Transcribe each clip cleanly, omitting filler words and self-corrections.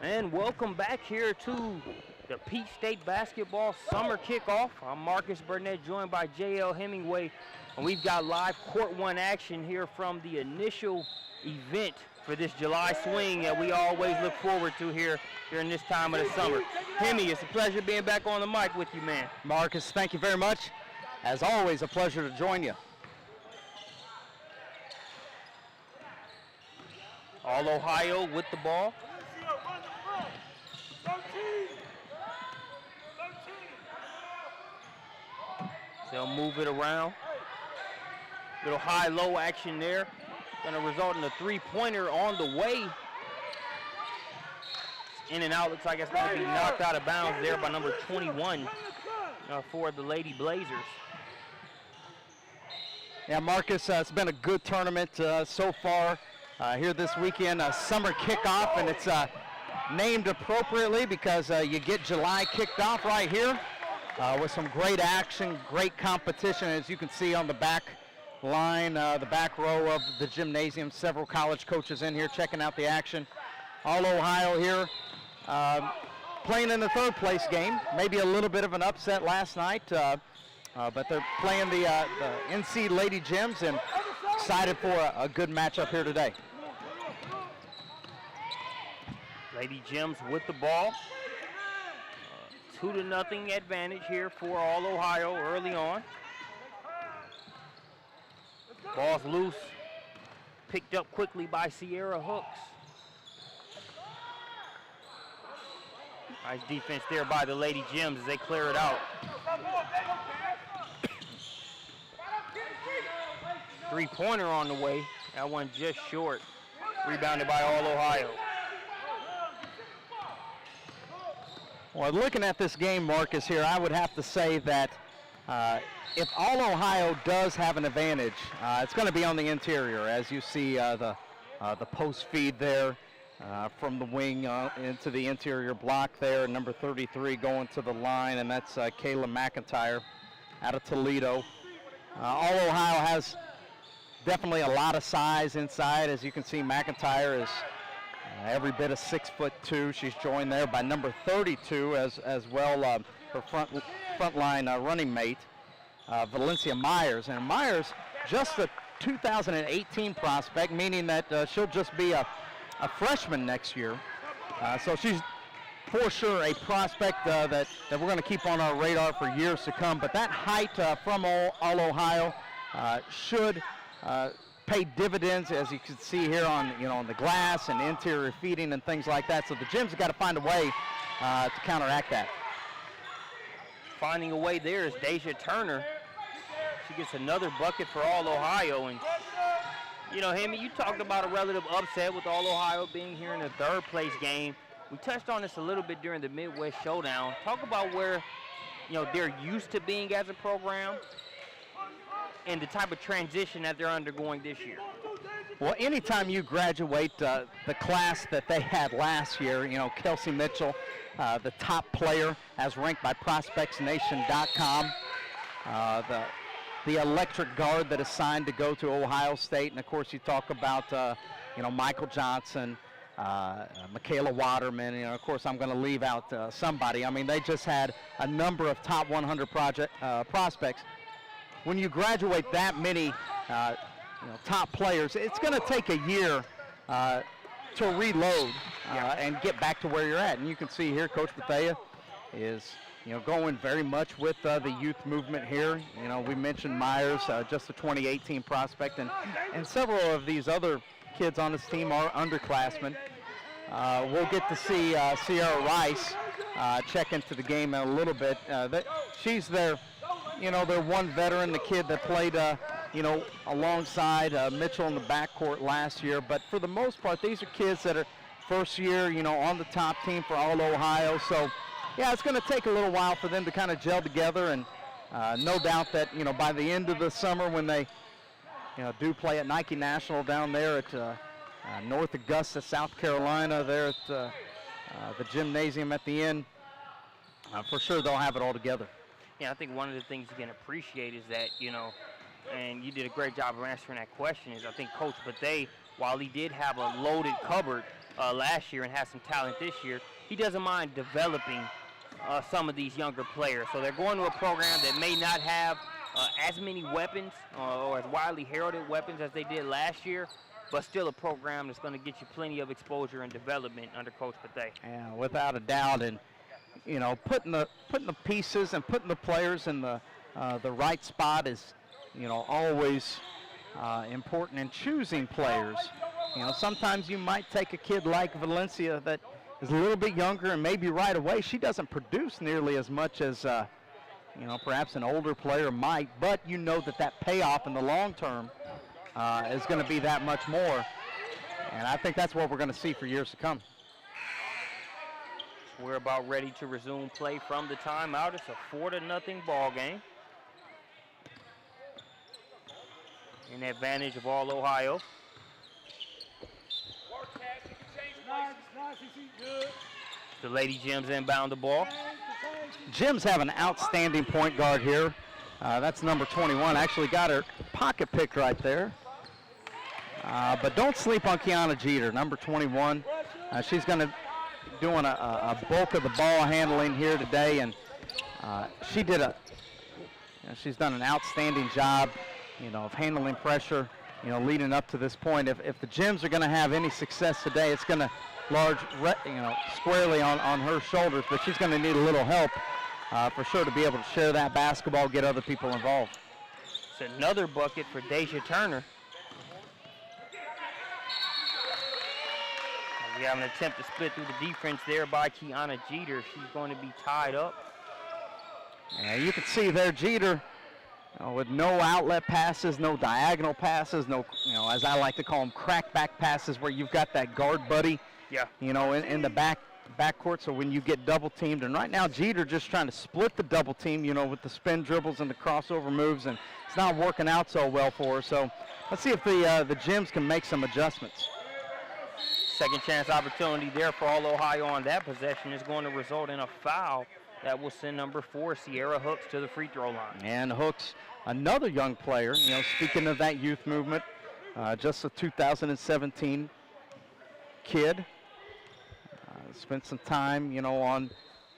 And welcome back here to the Peach State Basketball Summer Kickoff. I'm Marcus Burnett, joined by J.L. Hemingway, and we've got live Court 1 action here from the initial event for this July swing that we always look forward to here during this time of the summer. Hemi, it's a pleasure being back on the mic with you, man. Marcus, thank you very much. As always, a pleasure to join you. All Ohio with the ball. They'll move it around. Little high-low action there. Going to result in a three-pointer on the way. In and out. Looks like it's going to be knocked out of bounds there by number 21 for the Lady Blazers. Yeah, Marcus, it's been a good tournament so far here this weekend. Summer Kickoff, and it's named appropriately because you get July kicked off right here. With some great action, great competition, as you can see on the back line, the back row of the gymnasium. Several college coaches in here checking out the action. All Ohio here playing in the third place game. Maybe a little bit of an upset last night, but they're playing the NC Lady Gems and excited for a good matchup here today. Lady Gems with the ball. 2-0 advantage here for All Ohio early on. Ball's loose. Picked up quickly by Sierra Hooks. Nice defense there by the Lady Gems as they clear it out. Three-pointer on the way. That one just short. Rebounded by All Ohio. Well, looking at this game, Marcus, here, I would have to say that if All Ohio does have an advantage, it's going to be on the interior, as you see the post feed there from the wing into the interior block there. Number 33 going to the line, and that's Kayla McIntyre out of Toledo. All Ohio has definitely a lot of size inside. As you can see, McIntyre is every bit of 6'2". She's joined there by number 32 as well, her front line running mate, Valencia Myers. And Myers, just a 2018 prospect, meaning that she'll just be a freshman next year. So she's for sure a prospect that we're going to keep on our radar for years to come. But that height from All Ohio should pay dividends, as you can see here on the glass and interior feeding and things like that. So the Gems have got to find a way to counteract that. Finding a way there is Deja Turner. She gets another bucket for All Ohio. And Hemi, you talked about a relative upset with All Ohio being here in the third place game. We touched on this a little bit during the Midwest Showdown. Talk about where they're used to being as a program and the type of transition that they're undergoing this year. Well, anytime you graduate the class that they had last year, Kelsey Mitchell, the top player as ranked by ProspectsNation.com, the electric guard that is signed to go to Ohio State, and of course you talk about Michael Johnson, Michaela Waterman, and of course I'm going to leave out somebody. I mean, they just had a number of top 100 prospects. When you graduate that many top players, it's going to take a year to reload and get back to where you're at. And you can see here, Coach Bethea is going very much with the youth movement here. We mentioned Myers, just a 2018 prospect, and several of these other kids on this team are underclassmen. We'll get to see Sierra Rice check into the game in a little bit. She's their one veteran, the kid that played, alongside Mitchell in the backcourt last year. But for the most part, these are kids that are first year, on the top team for All Ohio. So, yeah, it's going to take a little while for them to kind of gel together. And no doubt that, by the end of the summer when they, do play at Nike National down there at North Augusta, South Carolina, there at the gymnasium at the end, for sure they'll have it all together. Yeah, I think one of the things you can appreciate is that, and you did a great job of answering that question, is I think Coach Bethea, while he did have a loaded cupboard last year and has some talent this year. He doesn't mind developing some of these younger players. So they're going to a program that may not have as many weapons or as widely heralded weapons as they did last year, but still a program that's going to get you plenty of exposure and development under Coach Pathe. Yeah, without a doubt, and you know, putting the pieces and putting the players in the right spot is, you know, always important in choosing players. You know, sometimes you might take a kid like Valencia that is a little bit younger and maybe right away she doesn't produce nearly as much as you know, perhaps an older player might, but you know that payoff in the long term is going to be that much more, and I think that's what we're going to see for years to come. We're about ready to resume play from the timeout. It's a 4-0 ball game. In advantage of All Ohio. The Lady Gems inbound the ball. Gems have an outstanding point guard here. That's number 21. Actually got her pocket picked right there. But don't sleep on Kiana Jeter, number 21. She's going to doing a bulk of the ball handling here today, and she's done an outstanding job, you know, of handling pressure, you know, leading up to this point. If the Gems are going to have any success today, it's going to squarely on her shoulders, but she's going to need a little help for sure to be able to share that basketball, get other people involved. It's another bucket for Deja Turner. We have an attempt to split through the defense there by Kiana Jeter. She's going to be tied up. Yeah, you can see there Jeter with no outlet passes, no diagonal passes, no, you know, as I like to call them, crackback passes where you've got that guard buddy, yeah, you know, in the backcourt. So when you get double teamed, and right now Jeter just trying to split the double team, you know, with the spin dribbles and the crossover moves, and it's not working out so well for her. So let's see if the Gems can make some adjustments. Second chance opportunity there for All Ohio on that possession is going to result in a foul that will send number 4, Sierra Hooks, to the free throw line. And Hooks, another young player, you know, speaking of that youth movement, just a 2017 kid. Spent some time, you know, on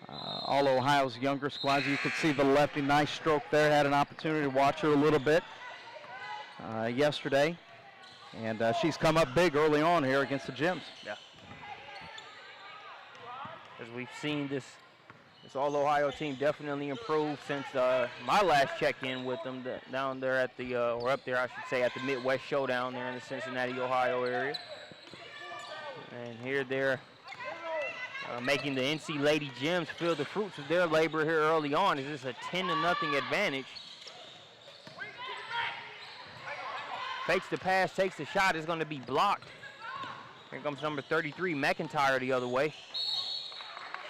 All Ohio's younger squads. You could see the lefty, nice stroke there. Had an opportunity to watch her a little bit yesterday. And she's come up big early on here against the Gems. Yeah. As we've seen, this All Ohio team definitely improved since my last check-in with them down there at the, or up there I should say, at the Midwest Showdown there in the Cincinnati, Ohio area. And here they're making the NC Lady Gems feel the fruits of their labor here early on. Is this a 10-0 advantage? Fakes the pass, takes the shot, is going to be blocked. Here comes number 33, McIntyre, the other way.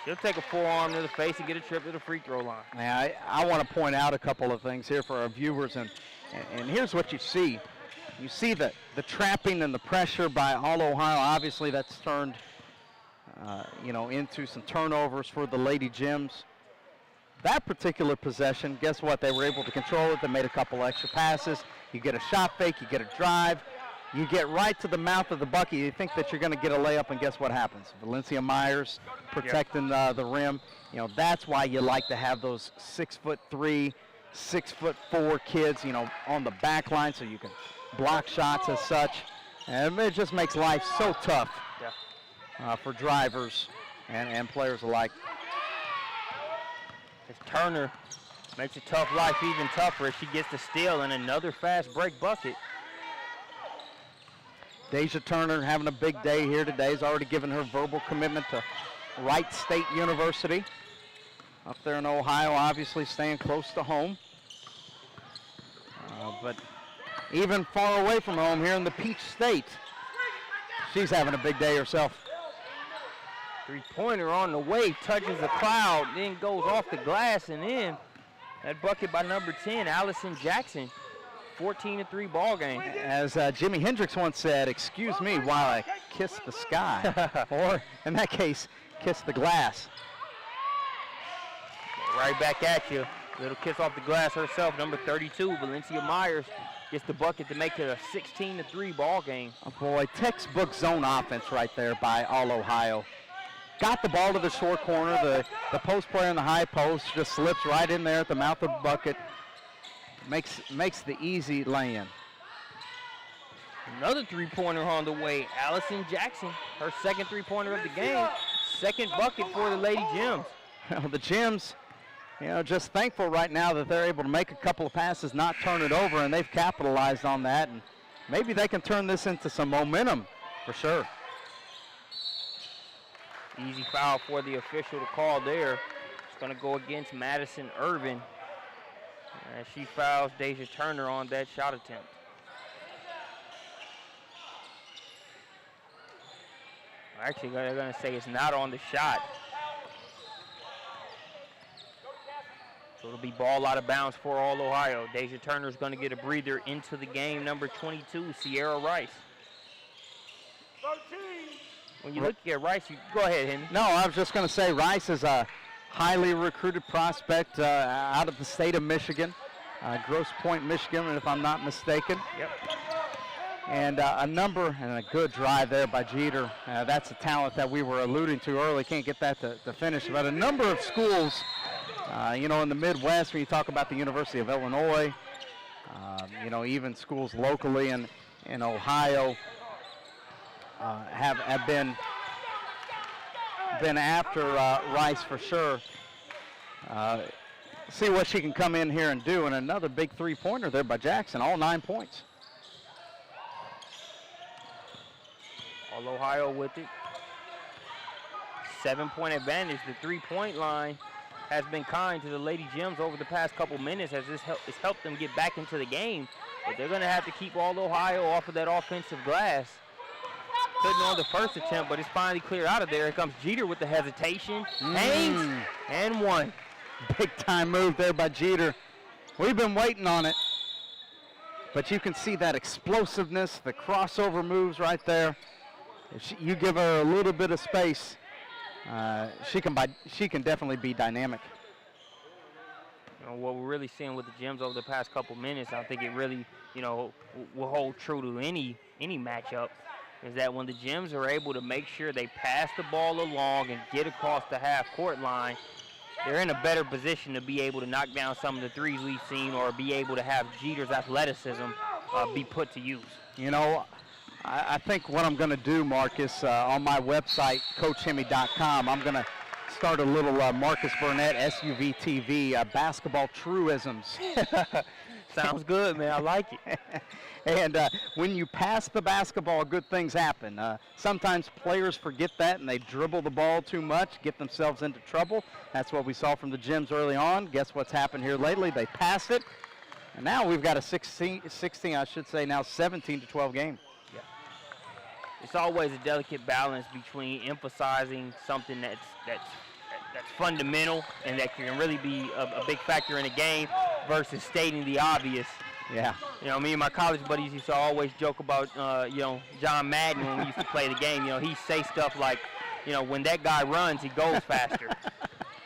She'll take a forearm to the face and get a trip to the free throw line. Yeah, I want to point out a couple of things here for our viewers, and here's what you see. You see the trapping and the pressure by All Ohio. Obviously, that's turned, you know, into some turnovers for the Lady Gems. That particular possession, guess what? They were able to control it. They made a couple extra passes. You get a shot fake, you get a drive, you get right to the mouth of the bucket. You think that you're going to get a layup, and guess what happens? Valencia Myers protecting the rim. You know, that's why you like to have those 6'3", 6'4" kids, you know, on the back line so you can block shots as such. And it just makes life so tough for drivers and players alike. As Turner makes a tough life even tougher as she gets the steal and another fast break bucket. Deja Turner having a big day here today. Has already given her verbal commitment to Wright State University. Up there in Ohio, obviously staying close to home. But even far away from home here in the Peach State, she's having a big day herself. Three-pointer on the way, touches the cloud, then goes off the glass and in. That bucket by number 10, Allison Jackson. 14-3 ball game. As Jimi Hendrix once said, excuse me while I kiss the sky. Or, in that case, kiss the glass. Right back at you. Little kiss off the glass herself, number 32, Valencia Myers. gets the bucket to make it a 16-3 ball game. Oh boy, textbook zone offense right there by All Ohio. Got the ball to the short corner. The post player in the high post just slips right in there at the mouth of the bucket. Makes the easy lay-in. Another three-pointer on the way. Allison Jackson, her second three-pointer of the game. Second bucket for the Lady Gems. The Gems, just thankful right now that they're able to make a couple of passes, not turn it over, and they've capitalized on that. And maybe they can turn this into some momentum for sure. Easy foul for the official to call there. It's going to go against Madison Irvin. As she fouls Deja Turner on that shot attempt. Actually, they're going to say it's not on the shot. So it'll be ball out of bounds for All Ohio. Deja Turner's going to get a breather into the game. Number 22, Sierra Rice. 13. When you look at Rice, go ahead, Henry. No, I was just going to say Rice is a highly recruited prospect out of the state of Michigan, Grosse Pointe, Michigan, if I'm not mistaken. Yep. And a good drive there by Jeter. That's a talent that we were alluding to early. Can't get that to finish. But a number of schools, in the Midwest, when you talk about the University of Illinois, even schools locally in Ohio, have been after Rice for sure. See what she can come in here and do. And another big three-pointer there by Jackson, all 9 points. All Ohio with it. 7-point advantage. The three-point line has been kind to the Lady Gems over the past couple minutes as it's helped them get back into the game. But they're going to have to keep All Ohio off of that offensive glass. Couldn't on the first attempt, but it's finally cleared out of there. Here comes Jeter with the hesitation. Hangs, and one. Big time move there by Jeter. We've been waiting on it. But you can see that explosiveness, the crossover moves right there. If you give her a little bit of space, she can definitely be dynamic. What we're really seeing with the Gems over the past couple minutes, I think it really, will hold true to any matchup, is that when the Gems are able to make sure they pass the ball along and get across the half-court line, they're in a better position to be able to knock down some of the threes we've seen or be able to have Jeter's athleticism be put to use. I think what I'm going to do, Marcus, on my website, CoachHemi.com, I'm going to start a little Marcus Burnett SUVTV, basketball truisms. Sounds good, man. I like it. And when you pass the basketball, good things happen. Sometimes players forget that and they dribble the ball too much, get themselves into trouble. That's what we saw from the Gems early on. Guess what's happened here lately? They pass it. And now we've got a 17 to 12 game. Yeah. It's always a delicate balance between emphasizing something that's fundamental and that can really be a big factor in a game versus stating the obvious. Yeah. Me and my college buddies used to always joke about, John Madden when we used to play the game. He'd say stuff like, when that guy runs, he goes faster.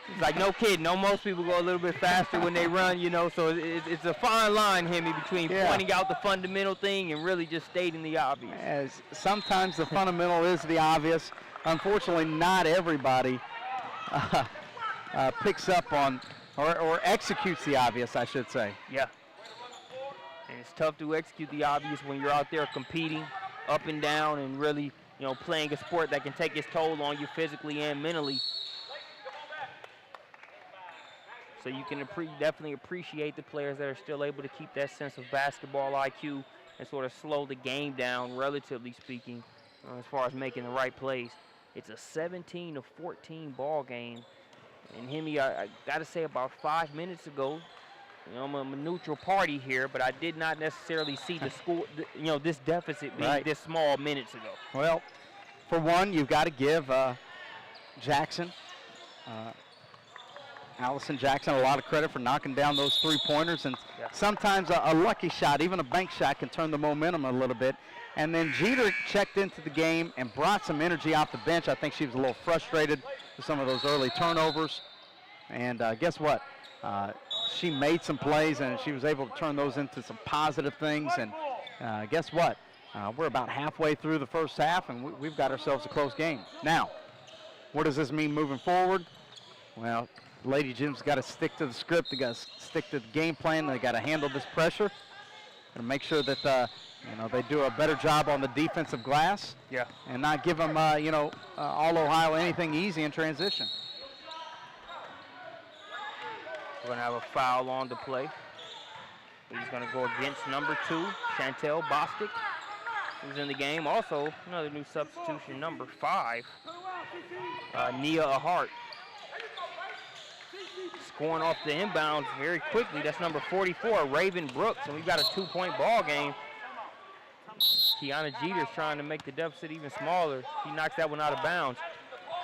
It's like, no kidding. Most people go a little bit faster when they run, so it's a fine line, Hemi, between pointing out the fundamental thing and really just stating the obvious. As sometimes the fundamental is the obvious. Unfortunately, not everybody picks up on or executes the obvious, I should say. Yeah. And it's tough to execute the obvious when you're out there competing up and down and really, playing a sport that can take its toll on you physically and mentally. So you can definitely appreciate the players that are still able to keep that sense of basketball IQ and sort of slow the game down, relatively speaking, as far as making the right plays. It's a 17-14 ball game. And Hemi, I got to say, about 5 minutes ago, I'm a neutral party here, but I did not necessarily see the score, this deficit being this small minutes ago. Well, for one, you've got to give Jackson, Allison Jackson, a lot of credit for knocking down those three-pointers. And sometimes a lucky shot, even a bank shot, can turn the momentum a little bit. And then Jeter checked into the game and brought some energy off the bench. I think she was a little frustrated with some of those early turnovers. And guess what? she made some plays, and she was able to turn those into some positive things. And guess what? We're about halfway through the first half, and we've got ourselves a close game. Now, what does this mean moving forward? Well, Lady Jim's got to stick to the script. They got to stick to the game plan. They got to handle this pressure and make sure that they do a better job on the defensive glass. Yeah. And not give them all Ohio anything easy in transition. We're gonna have a foul on the play. He's gonna go against number 2, Chantel Bostic, who's in the game. Also, another new substitution, number 5, Nia Ahart. Scoring off the inbounds very quickly. That's number 44, Raven Brooks, and we've got a 2-point ball game. Kiana Jeter's trying to make the deficit even smaller. He knocks that one out of bounds.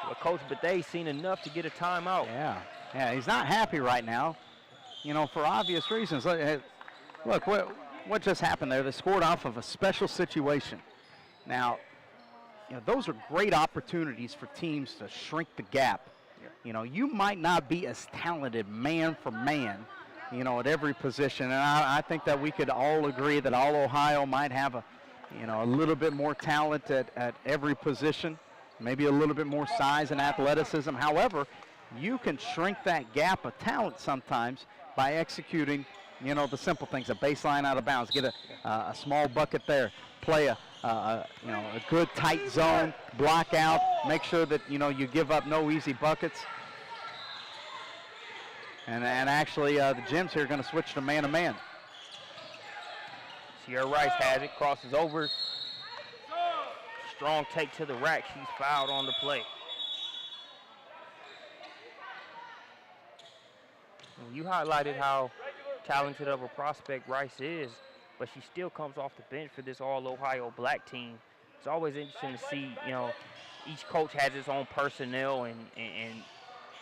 But Coach Bethé's seen enough to get a timeout. Yeah, he's not happy right now, for obvious reasons. Look, what just happened there? They scored off of a special situation. Now, those are great opportunities for teams to shrink the gap. You might not be as talented man for man, at every position. And I think that we could all agree that all Ohio might have a little bit more talent at every position, maybe a little bit more size and athleticism. However, you can shrink that gap of talent sometimes by executing, the simple things, a baseline out of bounds, get a small bucket there, play a good tight zone, block out, make sure that, you give up no easy buckets. And actually, the Gems here are going to switch to man-to-man. Sierra Rice has it, crosses over. Strong take to the rack. She's fouled on the play. And you highlighted how talented of a prospect Rice is, but she still comes off the bench for this All-Ohio black team. It's always interesting to see, each coach has its own personnel and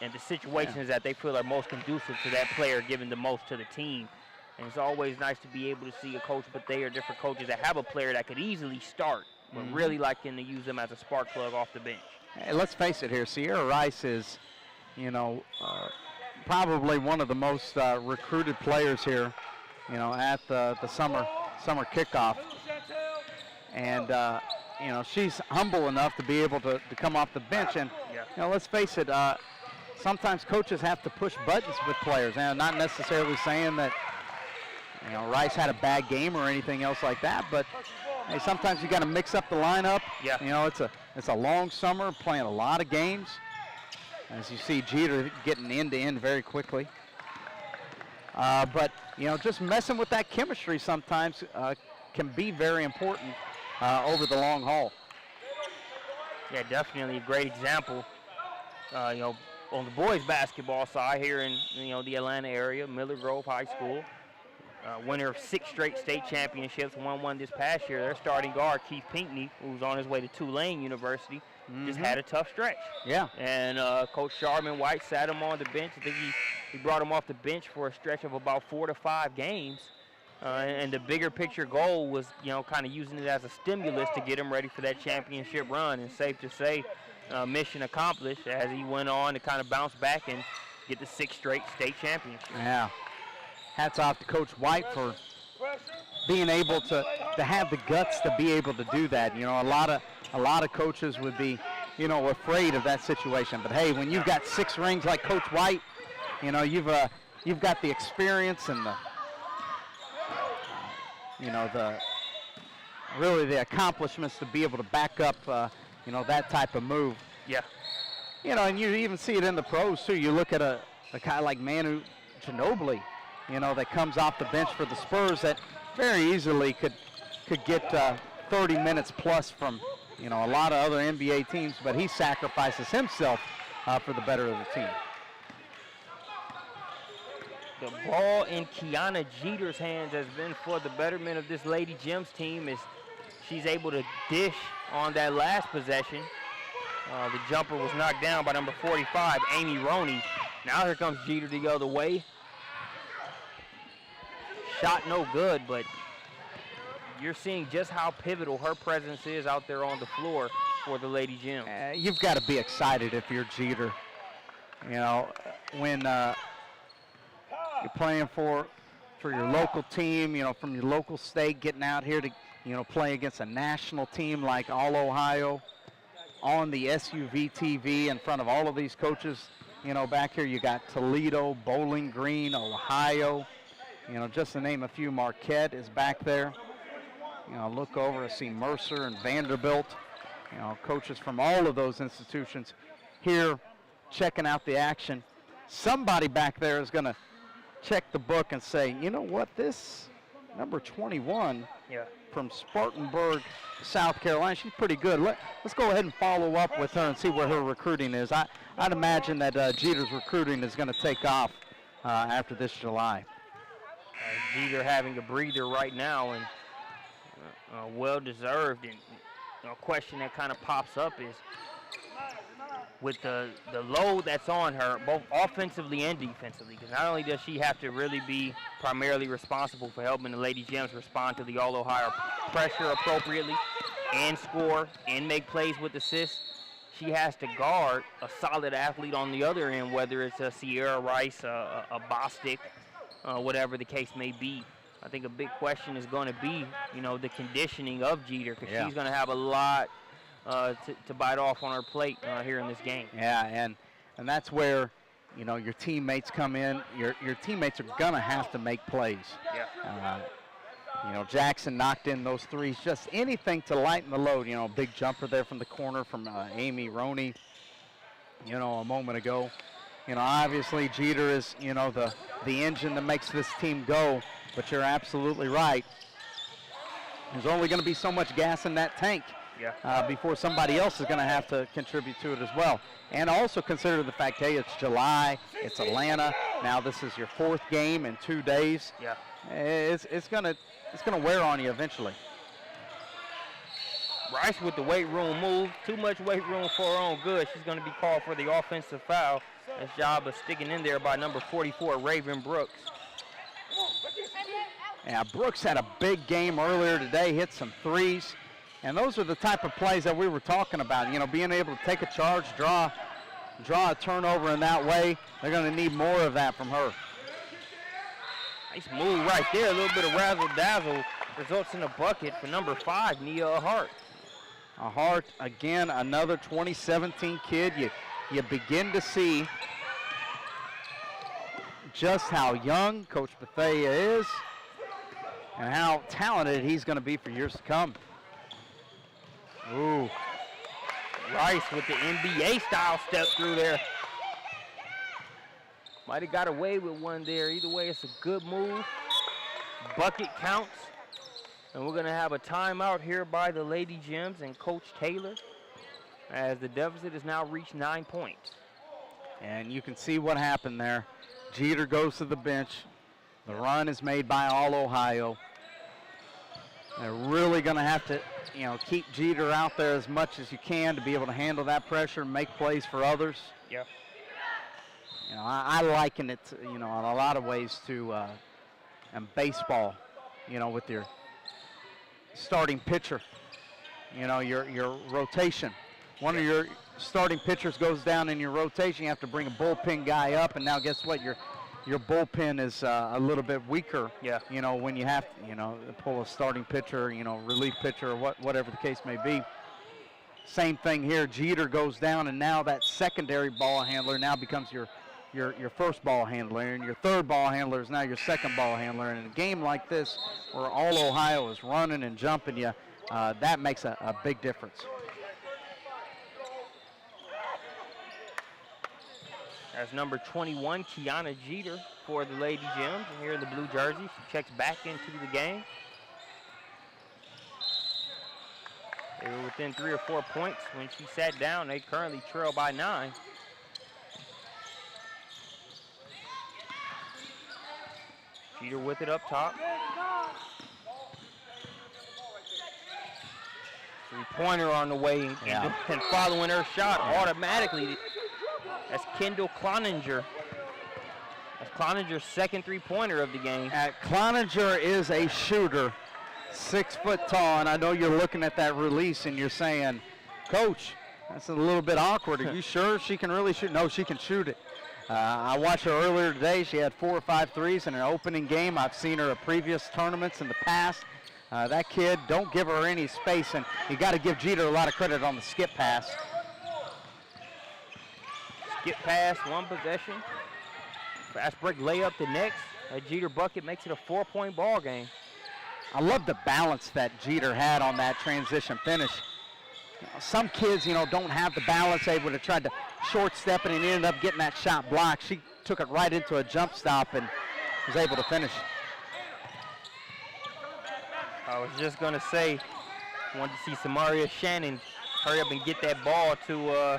the situations that they feel are most conducive to that player giving the most to the team. And it's always nice to be able to see a coach, but they are different coaches that have a player that could easily start, but really liking to use them as a spark plug off the bench. Hey, let's face it here, Sierra Rice is, probably one of the most recruited players here, at the summer kickoff. And, she's humble enough to be able to come off the bench. And, let's face it, sometimes coaches have to push buttons with players. And not necessarily saying that, Rice had a bad game or anything else like that, but hey, sometimes you got to mix up the lineup. Yeah. It's a long summer, playing a lot of games. As you see, Jeter getting end-to-end very quickly. But, just messing with that chemistry sometimes can be very important over the long haul. Yeah, definitely a great example. On the boys basketball side here in, the Atlanta area, Miller Grove High School, winner of 6 straight state championships, won one this past year. Their starting guard, Keith Pinckney, who's on his way to Tulane University, just had a tough stretch. Yeah. And Coach Sharman White sat him on the bench. I think he brought him off the bench for a stretch of about 4 to 5 games. And the bigger picture goal was, kind of using it as a stimulus to get him ready for that championship run. And safe to say, mission accomplished as he went on to kind of bounce back and get the 6th straight state championship. Yeah. Hats off to Coach White for being able to have the guts to be able to do that. A lot of coaches would be, afraid of that situation. But hey, when you've got 6 rings like Coach White, you've got the experience and the accomplishments to be able to back up, that type of move. Yeah. And you even see it in the pros too. You look at a guy like Manu Ginobili, that comes off the bench for the Spurs that very easily could get 30 minutes plus from, a lot of other NBA teams, but he sacrifices himself for the better of the team. The ball in Kiana Jeter's hands has been for the betterment of this Lady Gems team as she's able to dish on that last possession. The jumper was knocked down by number 45, Amy Roney. Now here comes Jeter the other way. Shot no good, but you're seeing just how pivotal her presence is out there on the floor for the Lady Gems. You've got to be excited if you're Jeter. When you're playing for your local team, you know, from your local state, getting out here to, you know, play against a national team like All Ohio on the SUV TV in front of all of these coaches. You know, back here you got Toledo, Bowling Green, Ohio, you know, just to name a few. Marquette is back there. You know, look over, I see Mercer and Vanderbilt, you know, coaches from all of those institutions here checking out the action. Somebody back there is going to check the book and say, you know what, this number 21 from Spartanburg, South Carolina, she's pretty good. Let's go ahead and follow up with her and see where her recruiting is. I'd imagine that Jeter's recruiting is going to take off after this July. Jeter having a breather right now, and well-deserved. And a question that kind of pops up is, with the load that's on her, both offensively and defensively, because not only does she have to really be primarily responsible for helping the Lady Gems respond to the All-Ohio pressure appropriately and score and make plays with assists, she has to guard a solid athlete on the other end, whether it's a Sierra Rice, a Bostic, whatever the case may be. I think a big question is going to be, you know, the conditioning of Jeter, because she's going to have a lot to bite off on her plate here in this game. Yeah, and that's where, you know, your teammates come in. Your teammates are going to have to make plays. Yeah. You know, Jackson knocked in those threes, just anything to lighten the load. You know, big jumper there from the corner from Amy Roney, you know, a moment ago. You know, obviously Jeter is, you know, the engine that makes this team go, but you're absolutely right. There's only going to be so much gas in that tank. Before somebody else is going to have to contribute to it as well. And also consider the fact, hey, it's July, it's Atlanta. Now this is your 4th game in 2 days. Yeah. It's gonna wear on you eventually. Rice with the weight room move. Too much weight room for her own good. She's going to be called for the offensive foul. Nice job of sticking in there by number 44, Raven Brooks. Yeah, Brooks had a big game earlier today, hit some threes. And those are the type of plays that we were talking about, you know, being able to take a charge, draw a turnover in that way. They're going to need more of that from her. Nice move right there. A little bit of razzle-dazzle results in a bucket for number 5, Nia Hart. Hart, again, another 2017 kid. You begin to see just how young Coach Bethea is and how talented he's going to be for years to come. Ooh. Rice with the NBA style step through there. Might have got away with one there. Either way, it's a good move. Bucket counts. And we're going to have a timeout here by the Lady Gems and Coach Taylor, as the deficit has now reached 9 points. And you can see what happened there. Jeter goes to the bench. The run is made by All Ohio. They're really going to have to, you know, keep Jeter out there as much as you can to be able to handle that pressure and make plays for others. Yeah. You know, I liken it, to, you know, in a lot of ways to baseball, you know, with your starting pitcher, you know, your rotation. One of your starting pitchers goes down in your rotation, you have to bring a bullpen guy up, and now guess what? Your bullpen is a little bit weaker, you know, when you have to, you know, pull a starting pitcher, you know, relief pitcher, or whatever the case may be. Same thing here. Jeter goes down, and now that secondary ball handler now becomes your first ball handler, and your third ball handler is now your second ball handler. And in a game like this, where All Ohio is running and jumping you, that makes a big difference. That's number 21, Kiana Jeter, for the Lady Gems. And here in the blue jersey, she checks back into the game. They were within 3 or 4 points when she sat down. They currently trail by 9. Jeter with it up top. Three-pointer on the way, and following her shot automatically. That's Kendall Cloninger. That's Cloninger's second three-pointer of the game. Cloninger is a shooter, 6 foot tall, and I know you're looking at that release and you're saying, Coach, that's a little bit awkward. Are you sure she can really shoot? No, she can shoot it. I watched her earlier today. She had 4 or 5 threes in an opening game. I've seen her at previous tournaments in the past. That kid, don't give her any space, and you got to give Jeter a lot of credit on the skip pass. Skip pass, 1 possession. Fast break layup the next. A Jeter bucket makes it a 4-point ball game. I love the balance that Jeter had on that transition finish. Some kids, don't have the balance. They would have tried to short step it and ended up getting that shot blocked. She took it right into a jump stop and was able to finish. I was just going to say, wanted to see Samaria Shannon hurry up and get that ball to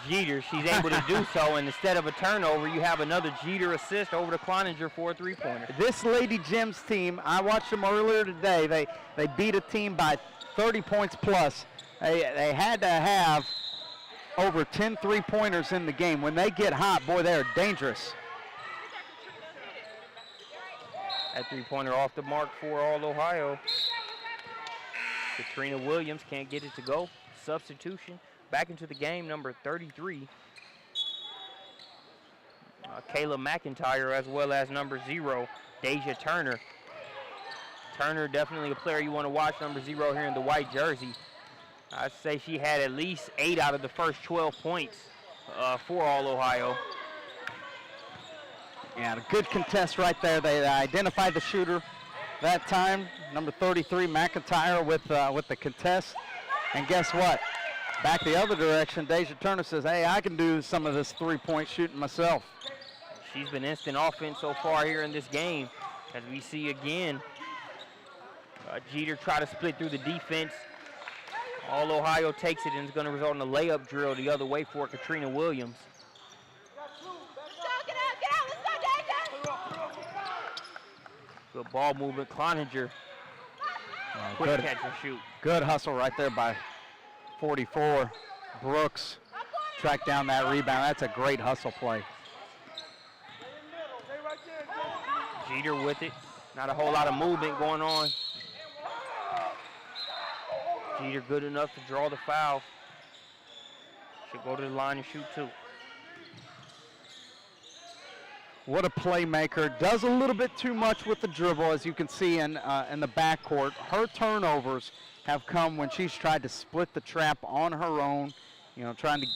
Jeter. She's able to do so, and instead of a turnover, you have another Jeter assist over to Cloninger for a 3-pointer. This Lady Gems team, I watched them earlier today. They beat a team by 30 points plus. They had to have over 10 3-pointers in the game. When they get hot, boy, they're dangerous. That 3-pointer off the mark for All Ohio. Katrina Williams can't get it to go. Substitution. Back into the game, number 33. Kayla McIntyre, as well as number 0, Deja Turner. Turner, definitely a player you want to watch, number 0 here in the white jersey. I'd say she had at least 8 out of the first 12 points for All Ohio. Yeah, a good contest right there. They identified the shooter that time, number 33, McIntyre with the contest. And guess what? Back the other direction, Deja Turner says, hey, I can do some of this 3-point shooting myself. She's been instant offense so far here in this game. As we see again, Jeter try to split through the defense. All Ohio takes it and it's going to result in a layup drill the other way for Katrina Williams. Good ball movement, Cloninger. Quick catch and shoot. Good hustle right there by 44. Brooks tracked down that rebound. That's a great hustle play. Jeter with it. Not a whole lot of movement going on. Jeter good enough to draw the foul. Should go to the line and shoot 2. What a playmaker. Does a little bit too much with the dribble, as you can see in the backcourt. Her turnovers have come when she's tried to split the trap on her own, trying to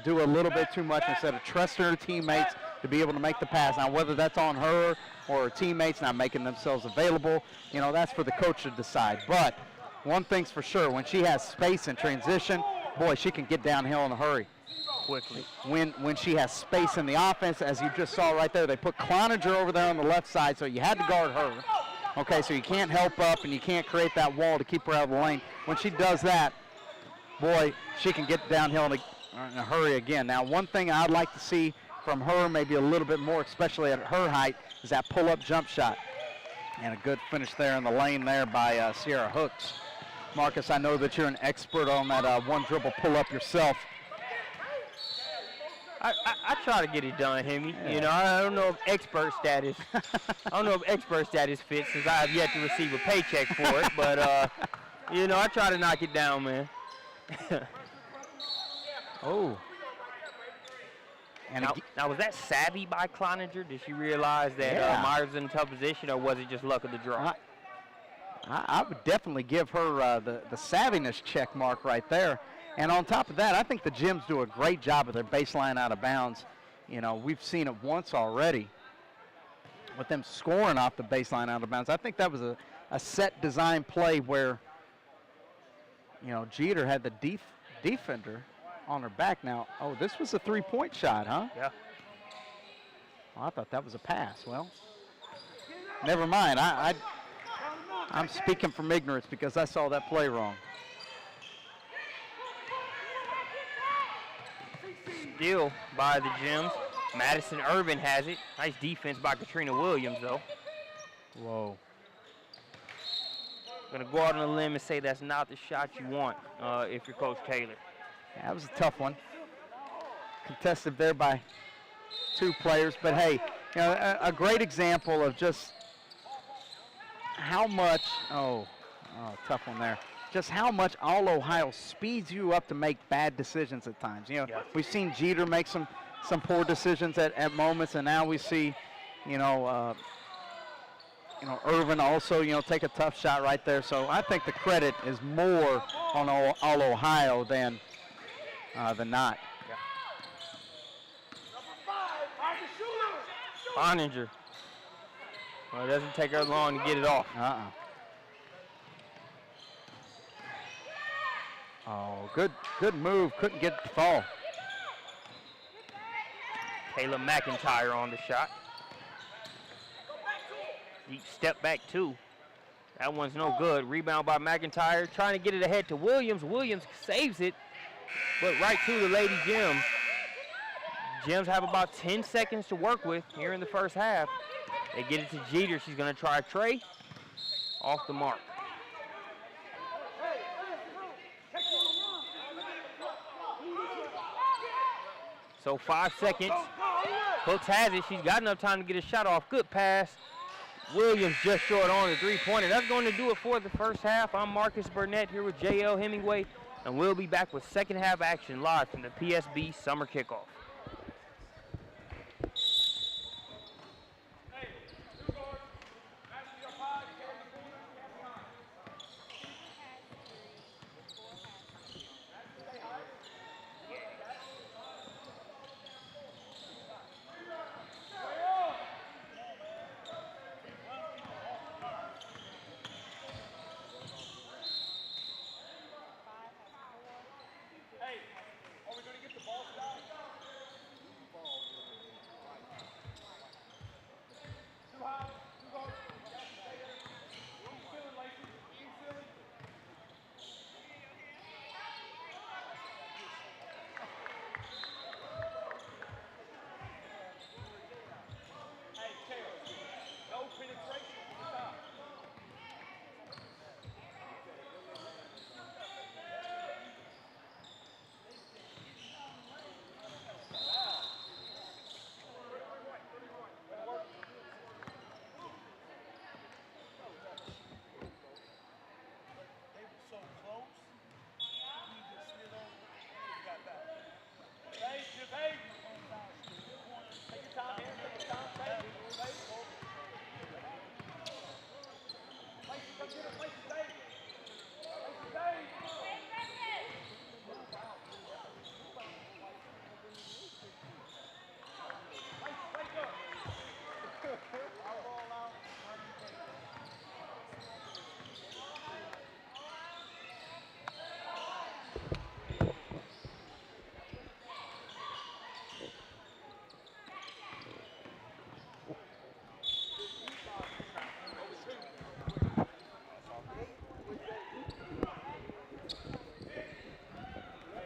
do a little bit too much instead of trusting her teammates to be able to make the pass. Now, whether that's on her or her teammates not making themselves available, that's for the coach to decide. But one thing's for sure, when she has space in transition, boy, she can get downhill in a hurry. Quickly. When she has space in the offense, as you just saw right there, they put Cloninger over there on the left side, so you had to guard her. Okay, so you can't help up and you can't create that wall to keep her out of the lane. When she does that, boy, she can get downhill in a hurry again. Now, one thing I'd like to see from her, maybe a little bit more, especially at her height, is that pull-up jump shot. And a good finish there in the lane there by Sierra Hooks. Marcus, I know that you're an expert on that one dribble pull-up yourself. I try to get it done, Hemi. Yeah. I don't know if expert status. Fits, since I have yet to receive a paycheck for it. But I try to knock it down, man. Oh. And now, was that savvy by Cloninger? Did she realize that Myers was in a tough position, or was it just luck of the draw? I would definitely give her the savviness check mark right there. And on top of that, I think the Gems do a great job of their baseline out of bounds. We've seen it once already with them scoring off the baseline out of bounds. I think that was a set design play where, Jeter had the defender on her back. Now, this was a 3-point shot, huh? Yeah. Well, I thought that was a pass. Well, never mind. I'm speaking from ignorance because I saw that play wrong. Steal by the Gems. Madison Irvin has it. Nice defense by Katrina Williams, though. Whoa. Going to go out on a limb and say that's not the shot you want if you're Coach Taylor. Yeah, that was a tough one. Contested there by 2 players. But, hey, a great example of just how much tough one there. Just how much All Ohio speeds you up to make bad decisions at times. We've seen Jeter make some some poor decisions at moments, and now we see, Irvin also, take a tough shot right there. So I think the credit is more on all Ohio than not. Yeah. Boninger. Well, it doesn't take her long to get it off. Oh, good move. Couldn't get it to fall. Kayla McIntyre on the shot. Deep step back two. That one's no good. Rebound by McIntyre. Trying to get it ahead to Williams. Williams saves it, but right to the Lady Gems. Gems have about 10 seconds to work with here in the first half. They get it to Jeter. She's going to try a tray. Off the mark. So 5 seconds. Hooks has it. She's got enough time to get a shot off. Good pass. Williams just short on the three-pointer. That's going to do it for the first half. I'm Marcus Burnett here with J.L. Hemingway, and we'll be back with second half action live from the PSB Summer Kickoff.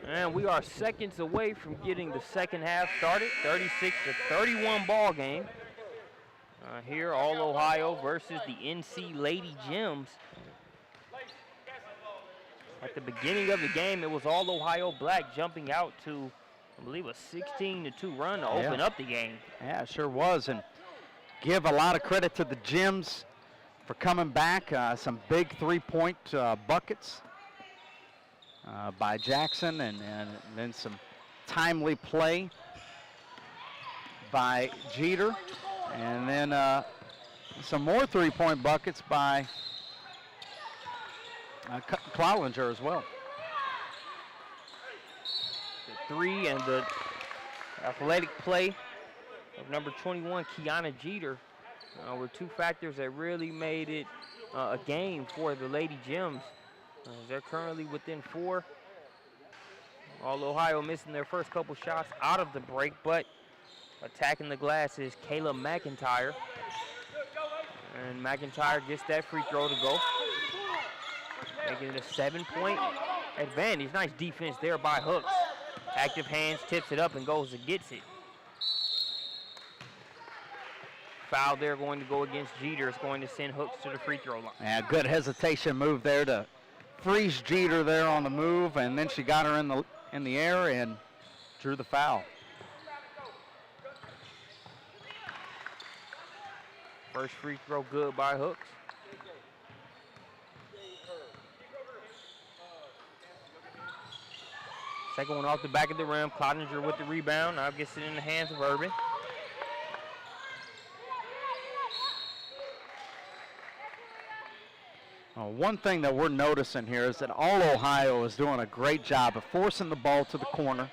And we are seconds away from getting the second half started. 36-31 ball game. Here, All Ohio versus the NC Lady Gems. At the beginning of the game, it was All Ohio Black jumping out to, I believe, a 16-2 run to open up the game. Yeah, it sure was. And give a lot of credit to the Gems for coming back. Some big three-point buckets by Jackson, and then some timely play by Jeter, and then some more three-point buckets by Clowlinger as well. The three and the athletic play of number 21, Kiana Jeter, were two factors that really made it a game for the Lady Gems. They're currently within 4. All Ohio missing their first couple shots out of the break, but attacking the glass is Kayla McIntyre. And McIntyre gets that free throw to go, making it a 7-point advantage. Nice defense there by Hooks. Active hands, tips it up, and goes and gets it. Foul there going to go against Jeter. It's going to send Hooks to the free throw line. Yeah, good hesitation move there to freeze Jeter there on the move, and then she got her in the air and drew the foul. First free throw good by Hooks. Second one off the back of the rim. Clottinger with the rebound. Now gets it in the hands of Urban. One thing that we're noticing here is that all Ohio is doing a great job of forcing the ball to the corner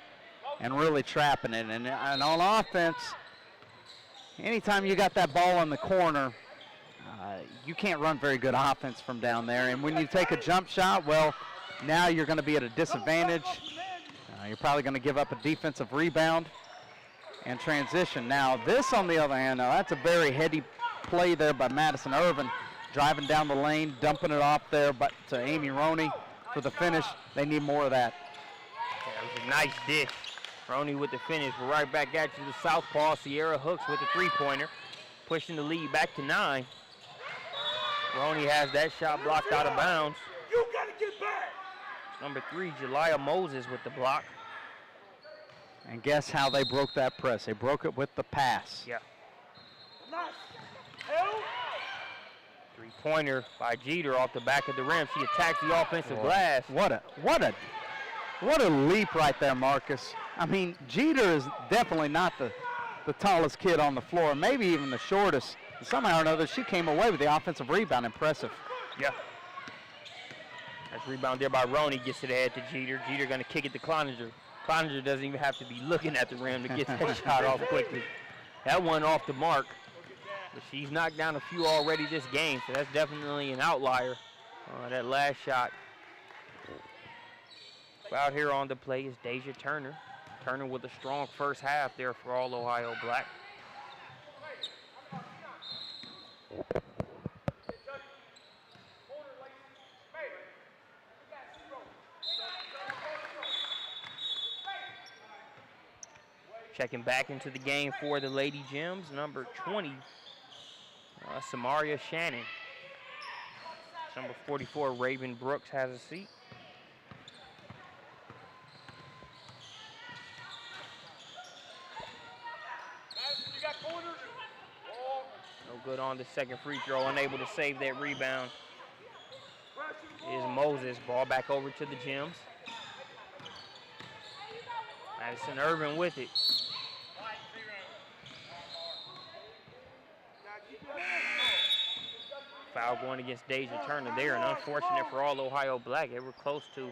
and really trapping it. And on offense, anytime you got that ball in the corner, you can't run very good offense from down there. And when you take a jump shot, well, now you're going to be at a disadvantage. You're probably going to give up a defensive rebound and transition. Now, this, on the other hand, now that's a very heady play there by Madison Irvin, driving down the lane, dumping it off there but to Amy Roney for the finish. They need more of that. Yeah, it was a nice dish. Roney with the finish. We're right back at you. The southpaw, Sierra Hooks with the three-pointer, pushing the lead back to 9. Roney has that shot blocked out of bounds. You gotta get back. Number 3, Jelia Moses with the block. And guess how they broke that press? They broke it with the pass. Yeah. Nice. Hell. Three-pointer by Jeter off the back of the rim. She attacks the offensive glass. What a leap right there, Marcus. I mean, Jeter is definitely not the tallest kid on the floor, maybe even the shortest. Somehow or another, she came away with the offensive rebound. Impressive. Yeah. That's rebound there by Roney. Gets it ahead to Jeter. Jeter going to kick it to Clottinger. Clottinger doesn't even have to be looking at the rim to get that shot off quickly. That one off the mark. But she's knocked down a few already this game, so that's definitely an outlier. That last shot. Out here on the play is Deja Turner. Turner with a strong first half there for all Ohio Black. Checking back into the game for the Lady Gems, number 20, Samaria Shannon. Number 44, Raven Brooks, has a seat. No good on the second free throw, unable to save that rebound is Moses. Ball back over to the Gems. Madison Irvin with it. Foul going against Deja Turner there, and unfortunate for all Ohio Black. They were close to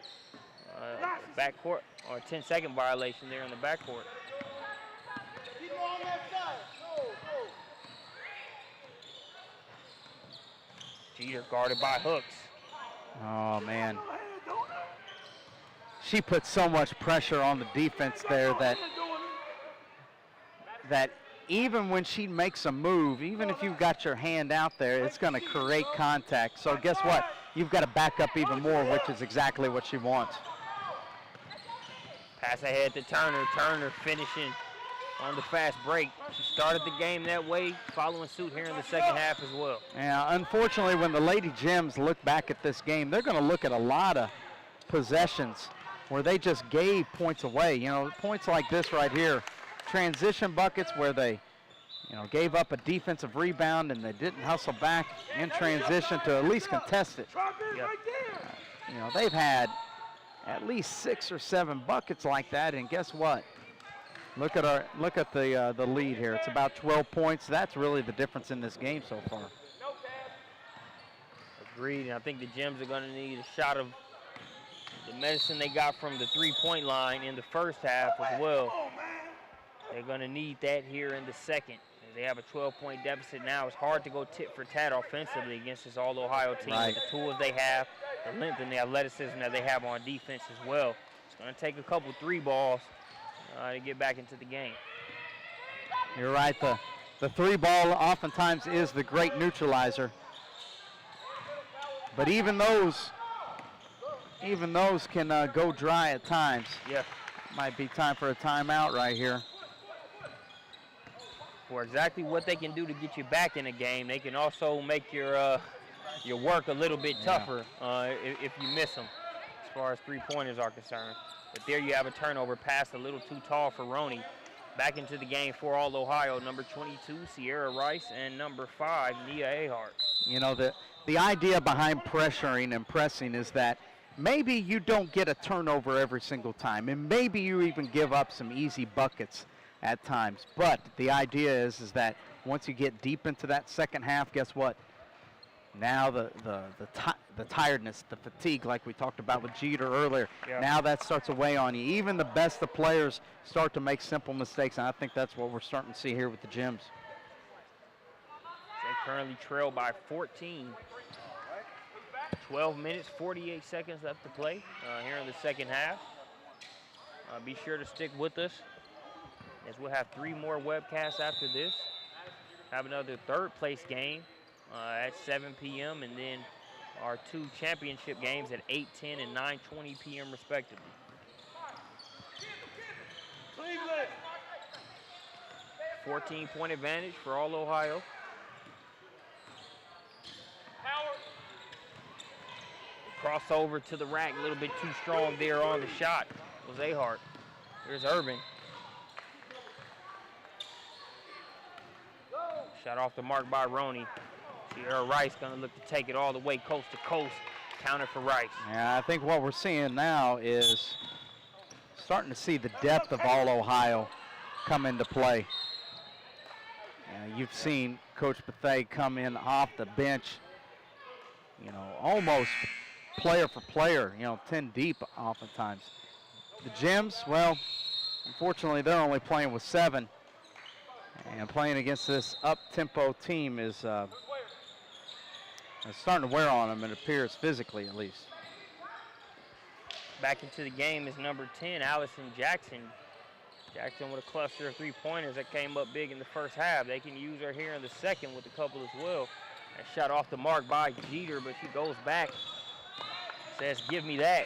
backcourt, or a 10-second violation there in the backcourt. Jeter guarded by Hooks. Oh, man. She put so much pressure on the defense there that even when she makes a move, even if you've got your hand out there, it's going to create contact. So guess what? You've got to back up even more, which is exactly what she wants. Pass ahead to Turner. Turner finishing on the fast break. She started the game that way, following suit here in the second half as well. Yeah, unfortunately, when the Lady Gems look back at this game, they're going to look at a lot of possessions where they just gave points away. You know, points like this right here, transition buckets where they, you know, gave up a defensive rebound and they didn't hustle back in transition to at least contest it. Yep. You know, they've had at least 6 or 7 buckets like that, and guess what? Look at the lead here. It's about 12 points. That's really the difference in this game so far. Agreed. And I think the Gems are going to need a shot of the medicine they got from the three-point line in the first half as well. They're going to need that here in the second. They have a 12-point deficit now. It's hard to go tit for tat offensively against this All-Ohio team with the tools they have, the length and the athleticism that they have on defense as well. It's going to take a couple 3 balls to get back into the game. You're right. The 3 ball oftentimes is the great neutralizer. But even those can go dry at times. Yeah. Might be time for a timeout right here. For exactly what they can do to get you back in the game, they can also make your work a little bit tougher if you miss them, as far as three-pointers are concerned. But there you have a turnover, pass a little too tall for Roney. Back into the game for all Ohio, number 22, Sierra Rice, and number 5, Nia Ahart. You know, the idea behind pressuring and pressing is that maybe you don't get a turnover every single time, and maybe you even give up some easy buckets at times. But the idea is that once you get deep into that second half, guess what? Now the tiredness, the fatigue, like we talked about with Jeter earlier, now that starts to weigh on you. Even the best of players start to make simple mistakes, and I think that's what we're starting to see here with the Gems. They currently trail by 14. 12 minutes, 48 seconds left to play here in the second half. Be sure to stick with us, as we'll have 3 more webcasts after this. Have another third-place game at 7 p.m. and then our 2 championship games at 8:10 and 9:20 p.m. respectively. Cleveland. 14-point advantage for all Ohio. Crossover to the rack, a little bit too strong there on the shot. Was Ahart. There's Irving. Shot off the mark by Roney. Sierra Rice gonna look to take it all the way coast to coast. Counter for Rice. Yeah, I think what we're seeing now is starting to see the depth of all Ohio come into play. You've seen Coach Bethea come in off the bench, almost player for player, 10 deep oftentimes. The Gems, well, unfortunately they're only playing with 7. And playing against this up-tempo team is starting to wear on them, it appears, physically at least. Back into the game is number 10, Allison Jackson. Jackson with a cluster of 3-pointers that came up big in the first half. They can use her here in the second with a couple as well. And shot off the mark by Jeter, but she goes back. Says, give me that.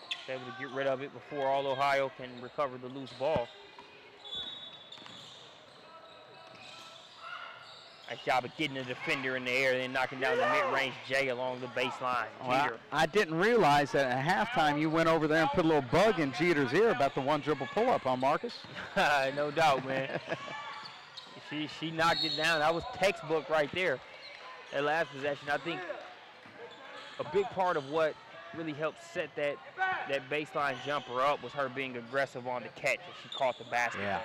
She's able to get rid of it before all Ohio can recover the loose ball. Nice job of getting the defender in the air, then knocking down the mid-range J along the baseline. Jeter. I didn't realize that at halftime you went over there and put a little bug in Jeter's ear about the 1-dribble pull-up, huh, Marcus? No doubt, man. She knocked it down. That was textbook right there. That last possession, I think a big part of what really helped set that baseline jumper up was her being aggressive on the catch as she caught the basketball. Yeah.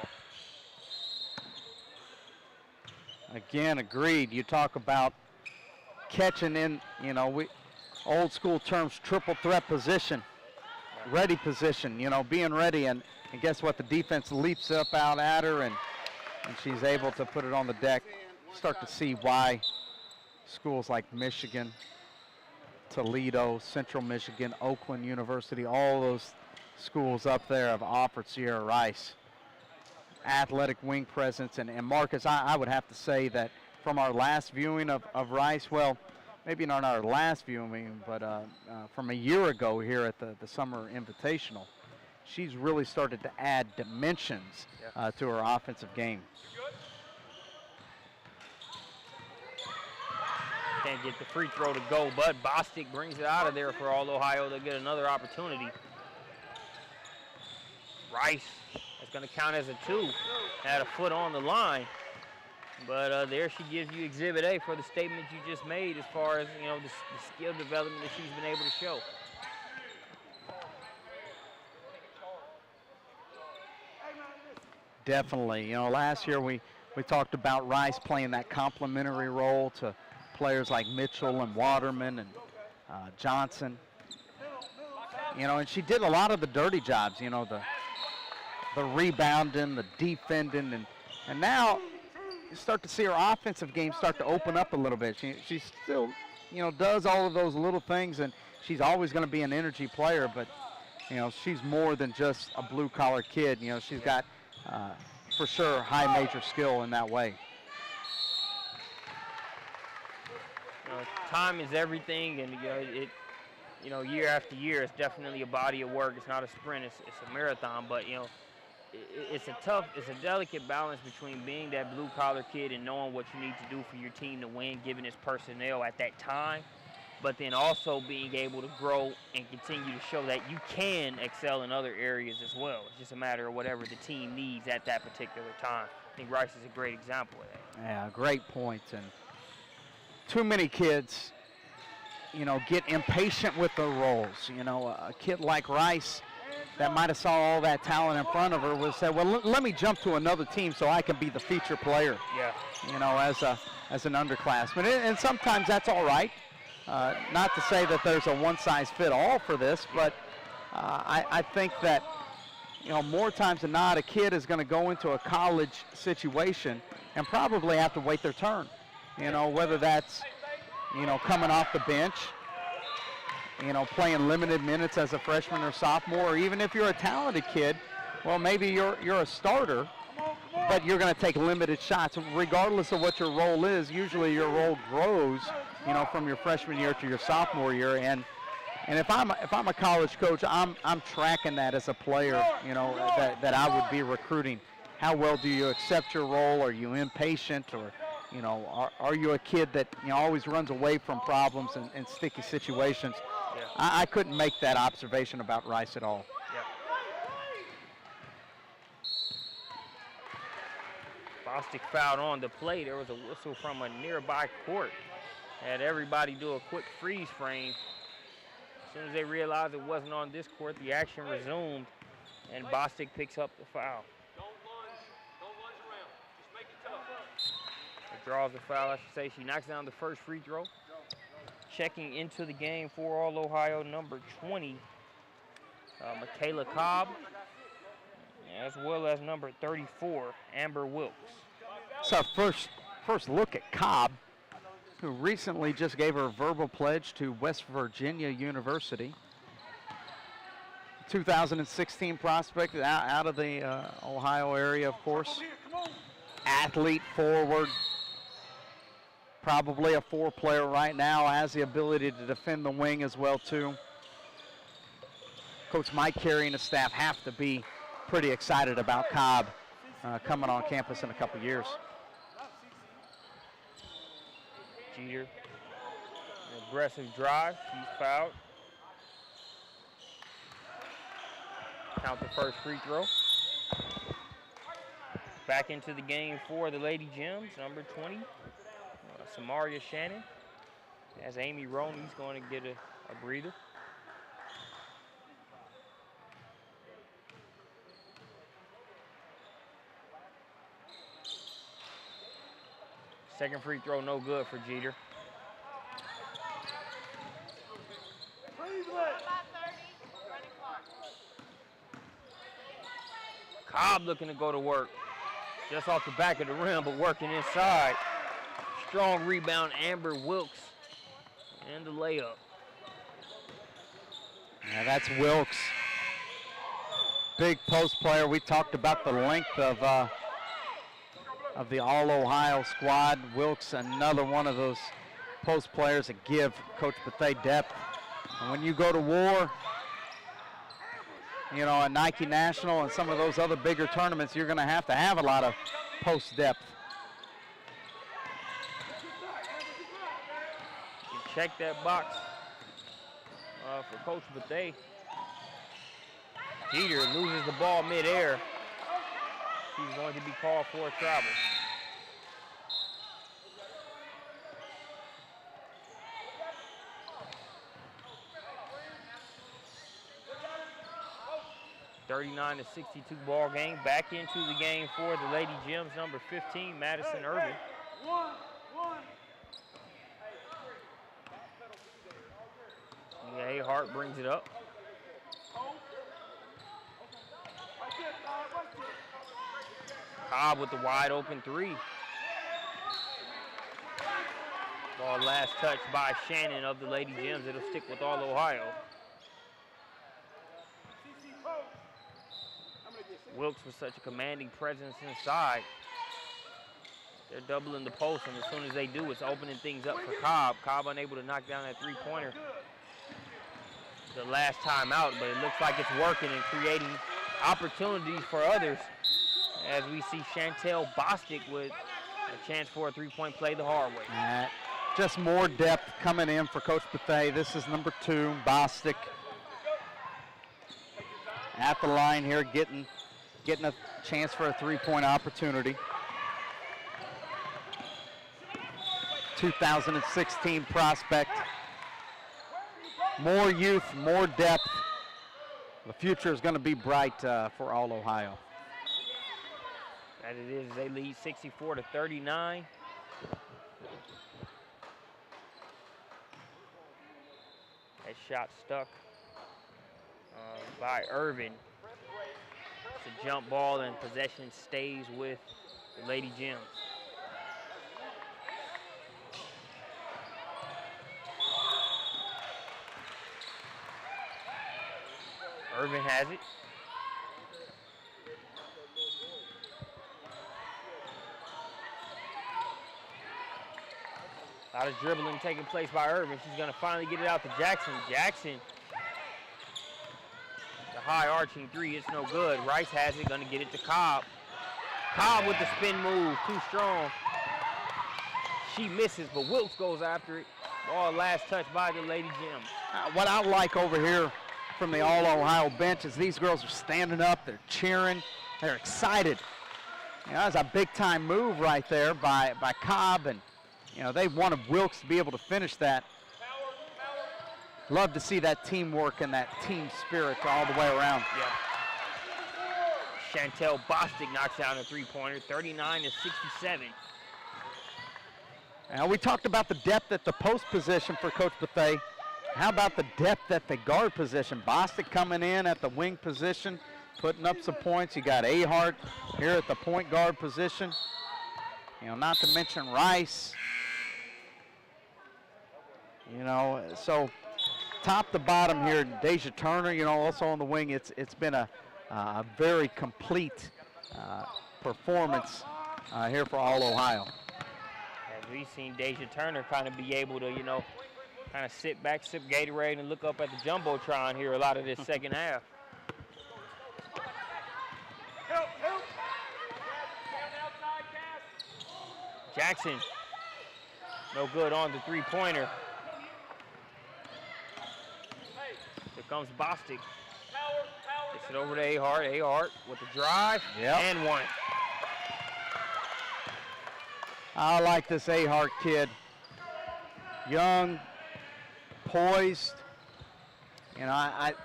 Again, agreed. You talk about catching in, we old school terms, triple threat position, ready position, being ready. And guess what? The defense leaps up out at her, and she's able to put it on the deck. Start to see why schools like Michigan, Toledo, Central Michigan, Oakland University, all those schools up there have offered Sierra Rice athletic wing presence. And Marcus, I would have to say that from our last viewing of Rice, well, maybe not our last viewing, but from a year ago here at the Summer Invitational, she's really started to add dimensions to her offensive game. Can't get the free throw to go, but Bostic brings it out of there for all Ohio. They'll get another opportunity. Rice, that's going to count as a 2. Had a foot on the line. But there she gives you Exhibit A for the statement you just made as far as, the skill development that she's been able to show. Definitely. Last year we talked about Rice playing that complementary role to players like Mitchell and Waterman and Johnson. And she did a lot of the dirty jobs, the rebounding, the defending, and now you start to see her offensive game start to open up a little bit. She still, does all of those little things, and she's always going to be an energy player, but, she's more than just a blue-collar kid. She's got, for sure, high major skill in that way. Time is everything, and year after year, it's definitely a body of work. It's not a sprint, it's a marathon, but it's a delicate balance between being that blue-collar kid and knowing what you need to do for your team to win, given its personnel at that time, but then also being able to grow and continue to show that you can excel in other areas as well. It's just a matter of whatever the team needs at that particular time. I think Rice is a great example of that. Yeah, great point. And too many kids, get impatient with their roles. A kid like Rice that might have saw all that talent in front of her would say, well, let me jump to another team so I can be the feature player. Yeah. As an underclassman. And sometimes that's all right. Not to say that there's a one-size-fit-all for this, but I think that, more times than not, a kid is going to go into a college situation and probably have to wait their turn. Whether that's, coming off the bench, playing limited minutes as a freshman or sophomore, or even if you're a talented kid, well, maybe you're a starter, but you're going to take limited shots. Regardless of what your role is, usually your role grows, from your freshman year to your sophomore year. And if I'm a college coach, I'm tracking that as a player, that I would be recruiting. How well do you accept your role? Are you impatient, or are you a kid that always runs away from problems and sticky situations? Yeah. I couldn't make that observation about Rice at all. Bostic fouled on the play. There was a whistle from a nearby court. Had everybody do a quick freeze frame. As soon as they realized it wasn't on this court, the action resumed, and Bostic picks up the foul. Don't lunge around. Just make it tough. It draws the foul, I should say. She knocks down the first free throw. Checking into the game for All Ohio, number 20, Michaela Cobb, as well as number 34, Amber Wilkes. It's our first look at Cobb, who recently just gave her verbal pledge to West Virginia University. 2016 prospect out of the Ohio area, of course. Athlete, forward, probably a 4-player right now, has the ability to defend the wing as well, too. Coach Mike Carey and his staff have to be pretty excited about Cobb coming on campus in a couple years. Jeter, an aggressive drive. She's fouled. Count the first free throw. Back into the game for the Lady Gems, number 20, Samaria Shannon. As Amy Roney's going to get a breather. Second free throw, no good for Jeter. Cobb looking to go to work. Just off the back of the rim, but working inside. Strong rebound, Amber Wilkes, and the layup. Yeah, that's Wilkes. Big post player. We talked about the length of the All-Ohio squad. Wilkes, another one of those post players that give Coach Bethea depth. And when you go to war, at Nike National and some of those other bigger tournaments, you're going to have a lot of post depth. You can check that box for Coach Bethea. Jeter loses the ball midair. He's going to be called for a travel. (39-62) ball game. Back into the game for the Lady Gems, number 15, Madison Irvin. Yeah, Hart brings it up. Cobb with the wide open three. Ball last touch by Shannon of the Lady Gems. It'll stick with All Ohio. Wilkes with such a commanding presence inside. They're doubling the post, and as soon as they do, it's opening things up for Cobb. Cobb unable to knock down that three-pointer the last time out, but it looks like it's working and creating opportunities for others as we see Chantel Bostic with a chance for a three-point play the hard way. Just more depth coming in for Coach Bethea. This is number 2, Bostic. At the line here, getting a chance for a three-point opportunity. 2016 prospect. more youth, more depth. The future is going to be bright for All Ohio. As it is, they lead 64-39. That shot stuck by Irvin. It's a jump ball and possession stays with the Lady Gems. Irvin has it. A lot of dribbling taking place by Irvin. She's going to finally get it out to Jackson. Jackson, the high arching three, it's no good. Rice has it, going to get it to Cobb. Cobb with the spin move, too strong. She misses, but Wilkes goes after it. Ball last touch by the Lady Gems. What I like over here from the All Ohio bench is these girls are standing up, they're cheering, they're excited. You know, that's a big time move right there by Cobb, and you know, they wanted Wilkes to be able to finish that. Love to see that teamwork and that team spirit all the way around. Yeah. Chantel Bostic knocks down a three-pointer, 39-67. Now we talked about the depth at the post position for Coach Bethea. How about the depth at the guard position? Bostic coming in at the wing position, putting up some points. You got Ahart here at the point guard position. You know, not to mention Rice. You know, so top to bottom here, Deja Turner, you know, also on the wing. It's been a very complete performance here for All Ohio. As we've seen Deja Turner kind of be able to, you know, kind of sit back, sip Gatorade, and look up at the Jumbotron here a lot of this second half. Jackson, no good on the three-pointer. Here comes Bostic. Gets it over to Ahart. Ahart with the drive and one. I like this Ahart kid. Young, poised. You know,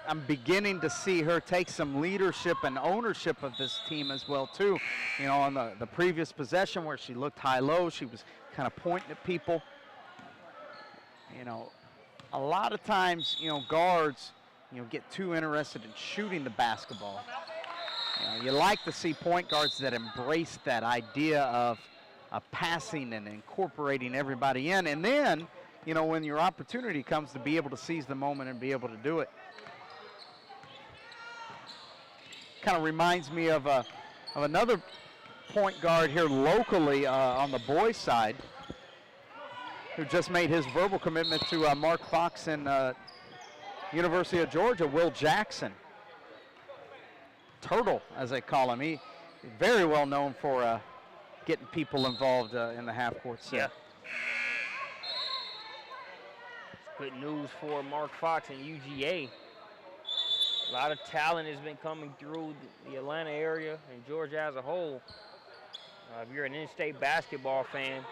I'm beginning to see her take some leadership and ownership of this team as well, too. You know, on the previous possession where she looked high-low, she was kind of pointing at people. You know, a lot of times, you know, guards, you know, get too interested in shooting the basketball. You know, you like to see point guards that embrace that idea of passing and incorporating everybody in. And then, you know, when your opportunity comes to be able to seize the moment and be able to do it. Kind of reminds me of another point guard here locally on the boys' side who just made his verbal commitment to Mark Fox and University of Georgia, Will Jackson. Turtle, as they call him. He's very well known for getting people involved in the half-court set. Yeah. Good news for Mark Fox and UGA. A lot of talent has been coming through the Atlanta area and Georgia as a whole. If you're an in-state basketball fan,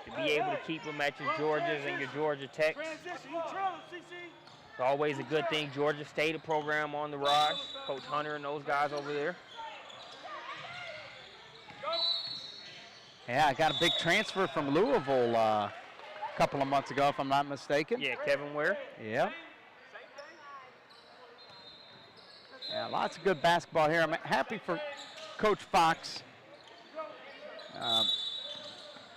to be able to keep them at your Georgias and your Georgia Techs, it's always a good thing. Georgia State, a program on the rise. Coach Hunter and those guys over there. Yeah, I got a big transfer from Louisville a couple of months ago, if I'm not mistaken. Yeah, Kevin Ware. Yeah. Yeah, lots of good basketball here. I'm happy for Coach Fox.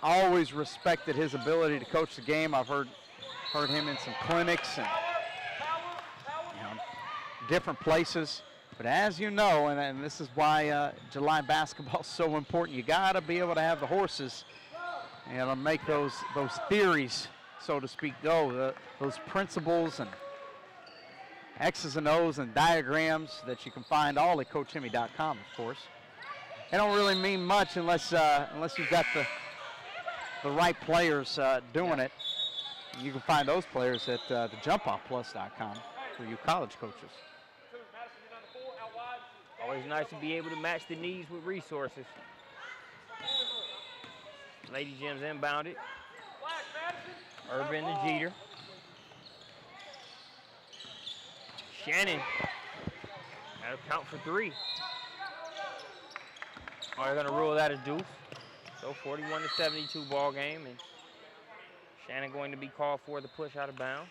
Always respected his ability to coach the game. I've heard him in some clinics and different places. But as you know, and this is why July basketball is so important, you got to be able to have the horses and make those theories, so to speak, go. Those principles and X's and O's and diagrams that you can find all at CoachHemmy.com, of course. They don't really mean much unless you've got the right players doing it. You can find those players at thejumpoffplus.com for you college coaches. Always nice to be able to match the needs with resources. Lady Gems inbounded. Irvin to Jeter. Shannon. That'll count for 3. Oh, they're going to rule that a deuce. So 41-72 ball game, and Shannon going to be called for the push out of bounds.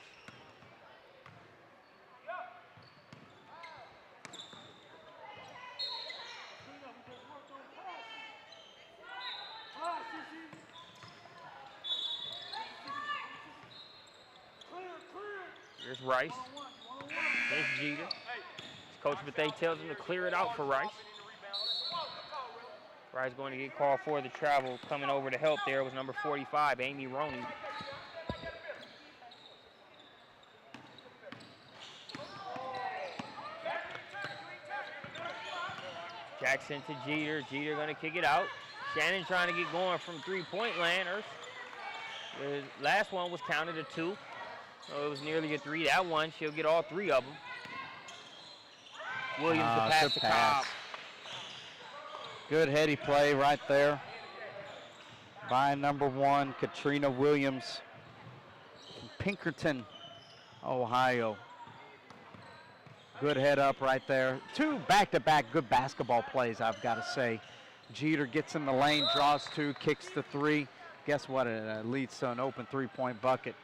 Here's Rice. Here's Jeter. Coach Bethea tells him to clear it out for Rice. Rice going to get called for the travel. Coming over to help there was number 45, Amy Roney. Jackson to Jeter. Jeter going to kick it out. Shannon trying to get going from three-point land. The last one was counted a 2. So it was nearly a 3. That one, she'll get all 3 of them. Williams to pass to Cobb. Good heady play right there by number 1, Katrina Williams from Pinkerton, Ohio. Good head up right there. 2 back-to-back good basketball plays, I've got to say. Jeter gets in the lane, draws 2, kicks the 3. Guess what? It leads to an open 3-point bucket.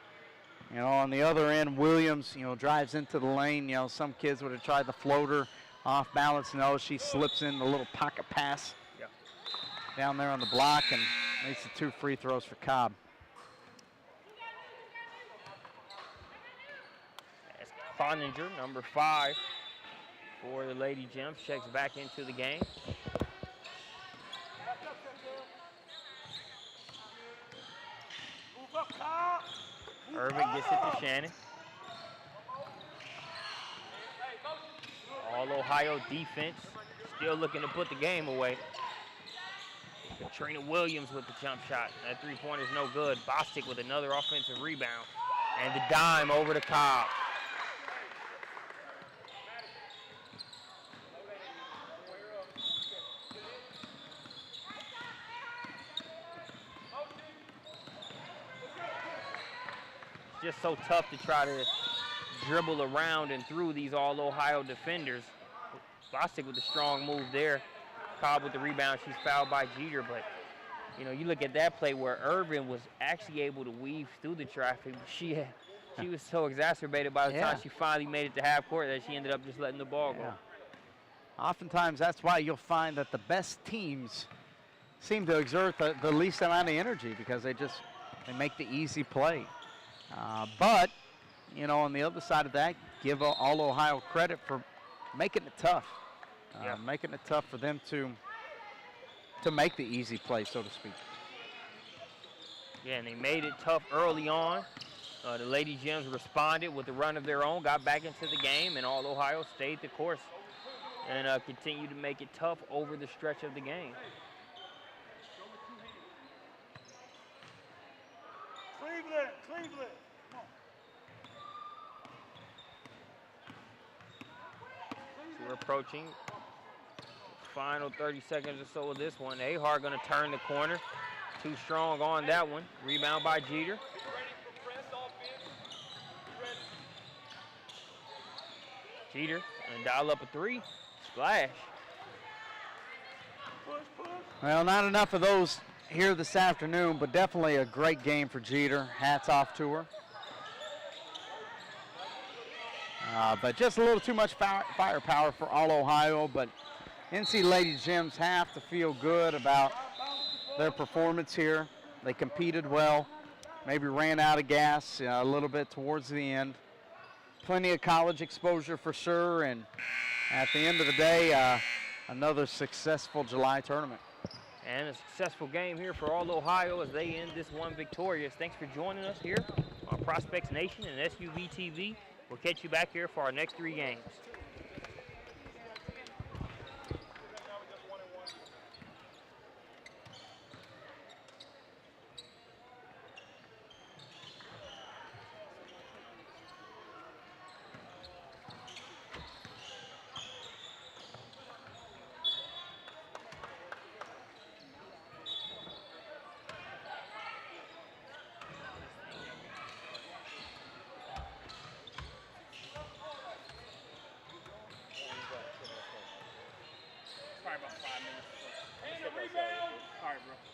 You know, on the other end, Williams, you know, drives into the lane. You know, some kids would have tried the floater off balance. No, she slips in the little pocket pass down there on the block and makes the 2 free throws for Cobb. That's Fonninger, number 5 for the Lady Gems, checks back into the game. Irvin gets it to Shannon. All Ohio defense still looking to put the game away. Katrina Williams with the jump shot. That 3-pointer is no good. Bostic with another offensive rebound. And the dime over to Cobb. It's just so tough to try to dribble around and through these all-Ohio defenders. Bostic with a strong move there. Cobb with the rebound. She's fouled by Jeter, but you know, you look at that play where Irvin was actually able to weave through the traffic. She was so exacerbated by the time she finally made it to half court that she ended up just letting the ball go. Oftentimes, that's why you'll find that the best teams seem to exert the least amount of energy because they make the easy play. But, you know, on the other side of that, give all Ohio credit for making it tough. Making it tough for them to make the easy play, so to speak. Yeah, and they made it tough early on. The Lady Gems responded with a run of their own, got back into the game, and all Ohio stayed the course and continued to make it tough over the stretch of the game. Cleveland. Come on. So we're approaching the final 30 seconds or so of this one. Ahar going to turn the corner. Too strong on that one. Rebound by Jeter. Jeter and dial up a 3. Splash. Well, not enough of those here this afternoon, but definitely a great game for Jeter. Hats off to her. But just a little too much firepower for all Ohio, but NC Lady Gems have to feel good about their performance here. They competed well, maybe ran out of gas a little bit towards the end. Plenty of college exposure for sure, and at the end of the day, another successful July tournament. And a successful game here for all Ohio as they end this one victorious. Thanks for joining us here on Prospects Nation and SUV TV. We'll catch you back here for our next 3 games. bro.